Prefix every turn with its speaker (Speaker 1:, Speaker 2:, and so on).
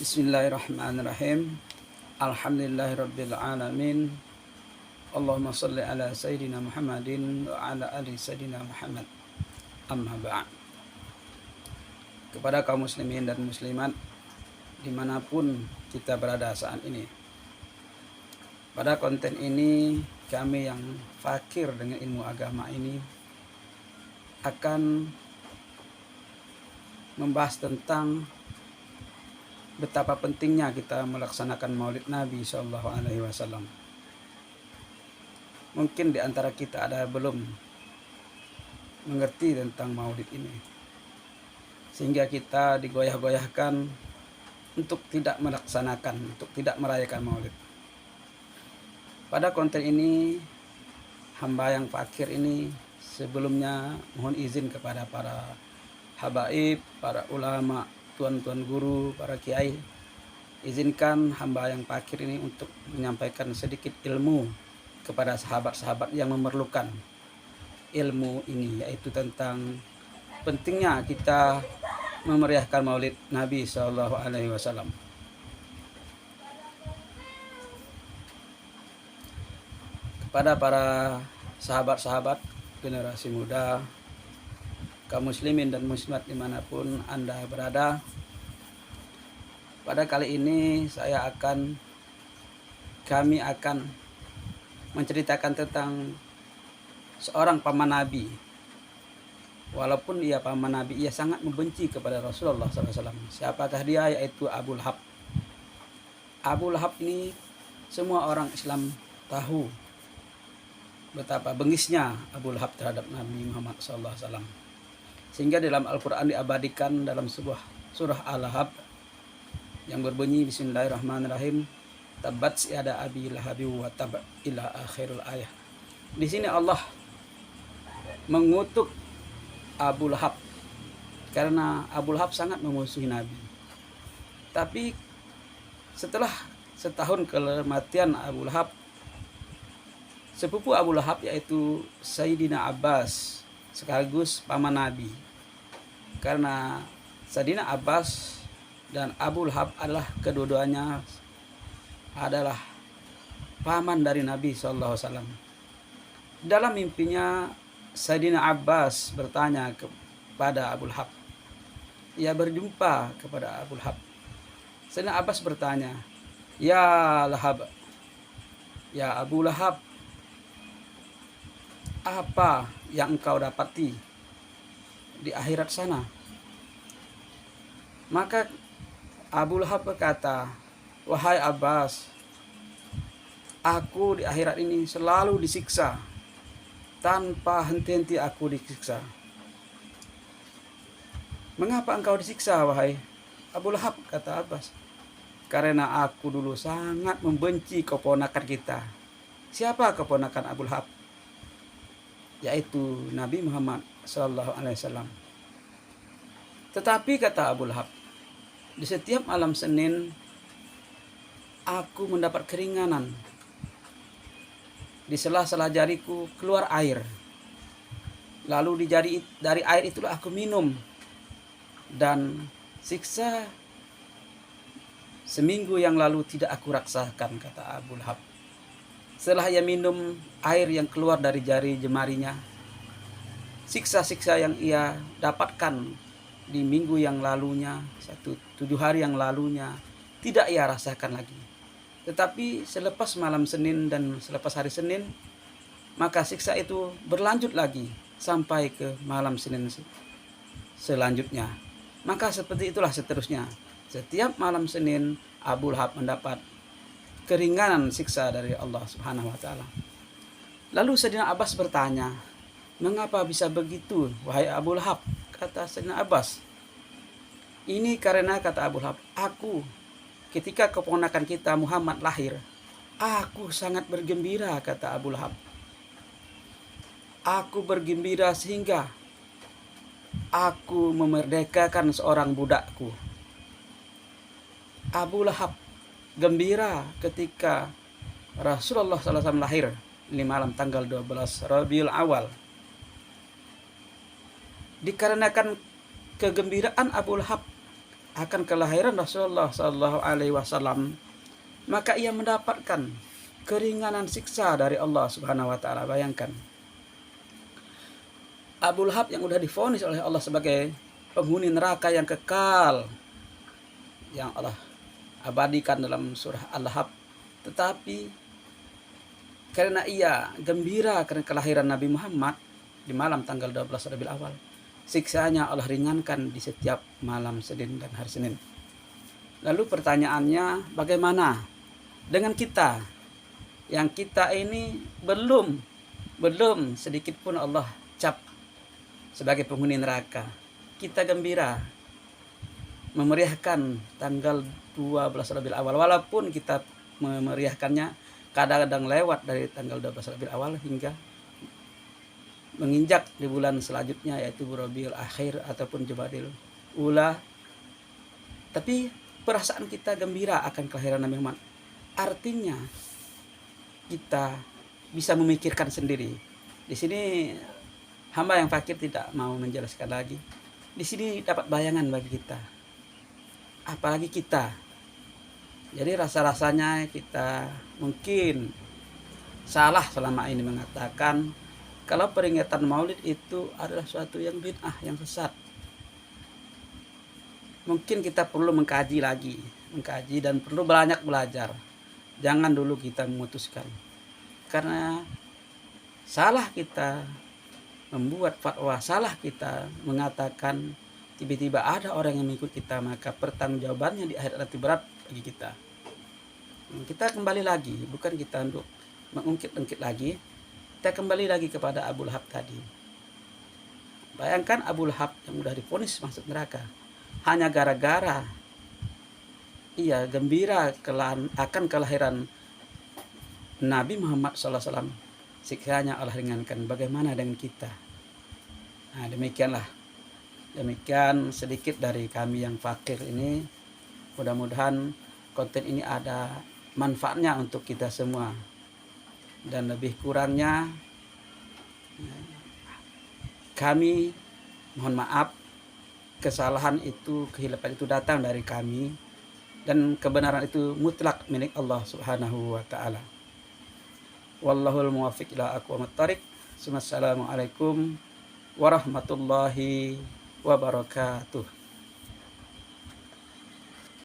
Speaker 1: Bismillahirrahmanirrahim. Alhamdulillahirabbil alamin. Allahumma shalli ala sayyidina Muhammadin wa ala ali sayyidina Muhammad. Amma ba'd. Kepada kaum muslimin dan muslimat dimanapun kita berada saat ini, pada konten ini kami yang fakir dengan ilmu agama ini akan membahas tentang betapa pentingnya kita melaksanakan Maulid Nabi SAW. Mungkin di antara kita ada belum mengerti tentang Maulid ini, sehingga kita digoyah-goyahkan untuk tidak melaksanakan, untuk tidak merayakan Maulid. Pada konten ini, hamba yang fakir ini sebelumnya mohon izin kepada para habaib, para ulama, tuan-tuan guru, para kiai, izinkan hamba yang fakir ini untuk menyampaikan sedikit ilmu kepada sahabat-sahabat yang memerlukan ilmu ini, yaitu tentang pentingnya kita memeriahkan Maulid Nabi SAW. Kepada para sahabat-sahabat generasi muda, kaum muslimin dan muslimat dimanapun Anda berada, pada kali ini kami akan menceritakan tentang seorang paman Nabi. Walaupun ia paman Nabi, ia sangat membenci kepada Rasulullah SAW. Siapakah dia? Yaitu Abu Lahab. Abu Lahab ini semua orang Islam tahu betapa bengisnya Abu Lahab terhadap Nabi Muhammad SAW. Sehingga dalam Al-Quran diabadikan dalam sebuah surah Al-Lahab yang berbunyi Bismillahirrahmanirrahim, Tabat yada abi lahabi wa tab ila akhirul ayah. Di sini Allah mengutuk Abu Lahab karena Abu Lahab sangat memusuhi Nabi. Tapi setelah setahun kematian Abu Lahab, sepupu Abu Lahab yaitu Sayyidina Abbas sekaligus paman Nabi, karena Sayyidina Abbas dan Abu Lahab adalah kedua-duanya adalah paman dari Nabi SAW. Dalam mimpinya Sayyidina Abbas bertanya kepada Abu Lahab. Ia berjumpa kepada Abu Lahab. Sayyidina Abbas bertanya, "Ya Lahab, ya Abu Lahab, apa yang engkau dapati di akhirat sana?" Maka Abu Lahab berkata, "Wahai Abbas, aku di akhirat ini selalu disiksa. Tanpa henti-henti aku disiksa." "Mengapa engkau disiksa, wahai Abu Lahab?" kata Abbas. "Karena aku dulu sangat membenci keponakan kita." Siapa keponakan Abu Lahab? Yaitu Nabi Muhammad SAW. Tetapi kata Abu Lahab, di setiap malam Senin aku mendapat keringanan. Di sela-sela jariku keluar air. Lalu dari air itulah aku minum. Dan siksa seminggu yang lalu tidak aku rasakan, kata Abu Lahab. Setelah ia minum air yang keluar dari jari jemarinya, siksa-siksa yang ia dapatkan di minggu yang lalunya, 7 hari yang lalunya, tidak ia rasakan lagi. Tetapi selepas malam Senin dan selepas hari Senin, maka siksa itu berlanjut lagi sampai ke malam Senin selanjutnya. Maka seperti itulah seterusnya. Setiap malam Senin Abu Lahab mendapat keringanan siksa dari Allah Subhanahu wa taala. Lalu Sayyidina Abbas bertanya, "Mengapa bisa begitu, wahai Abu Lahab?" Kata Sayyidina Abbas, "Ini karena," kata Abu Lahab, "aku ketika keponakan kita Muhammad lahir, aku sangat bergembira," kata Abu Lahab. "Aku bergembira sehingga aku memerdekakan seorang budakku." Abu Lahab gembira ketika Rasulullah SAW lahir di malam tanggal 12 Rabiul Awal. Dikarenakan kegembiraan Abu Lahab akan kelahiran Rasulullah Shallallahu Alaihi Wasallam, maka ia mendapatkan keringanan siksa dari Allah Subhanahu Wa Taala. Bayangkan, Abu Lahab yang sudah divonis oleh Allah sebagai penghuni neraka yang kekal, yang Allah abadikan dalam surah Al-Lahab, tetapi karena ia gembira karena kelahiran Nabi Muhammad di malam tanggal 12 Rabiul Awal, siksanya Allah ringankan di setiap malam Senin dan hari Senin. Lalu pertanyaannya, bagaimana dengan kita? Yang kita ini belum sedikit pun Allah cap sebagai penghuni neraka. Kita gembira memeriahkan tanggal 12 Rabiul Awal, walaupun kita memeriahkannya kadang-kadang lewat dari tanggal 12 Rabiul Awal hingga menginjak di bulan selanjutnya, yaitu Rabiul Akhir ataupun Jumadil Ula. Tapi perasaan kita gembira akan kelahiran Nabi Muhammad. Artinya kita bisa memikirkan sendiri. Di sini hamba yang fakir tidak mau menjelaskan lagi. Di sini dapat bayangan bagi kita. Apalagi kita. Jadi rasa-rasanya kita mungkin salah selama ini mengatakan kalau peringatan Maulid itu adalah suatu yang bid'ah, yang sesat. Mungkin kita perlu mengkaji dan perlu banyak belajar. Jangan dulu kita memutuskan. Karena salah kita membuat fatwa, salah kita mengatakan, tiba-tiba ada orang yang mengikut kita, maka pertanggungjawabannya di akhirat nanti berat bagi kita. Kita kembali lagi, bukan kita untuk mengungkit-ungkit lagi, kita kembali lagi kepada Abu Lahab tadi. Bayangkan Abu Lahab yang sudah divonis masuk neraka hanya gara-gara ia gembira akan kelahiran Nabi Muhammad SAW. Siksanya Allah ringankan. Bagaimana dengan kita? Nah, demikian sedikit dari kami yang fakir ini. Mudah-mudahan konten ini ada manfaatnya untuk kita semua, dan lebih kurangnya kami mohon maaf. Kesalahan itu, kehilapan itu datang dari kami, dan kebenaran itu mutlak milik Allah Subhanahu wa Ta'ala. Wallahul muwaffiq ila aqwamit thoriq. Assalamualaikum warahmatullahi wabarakatuh.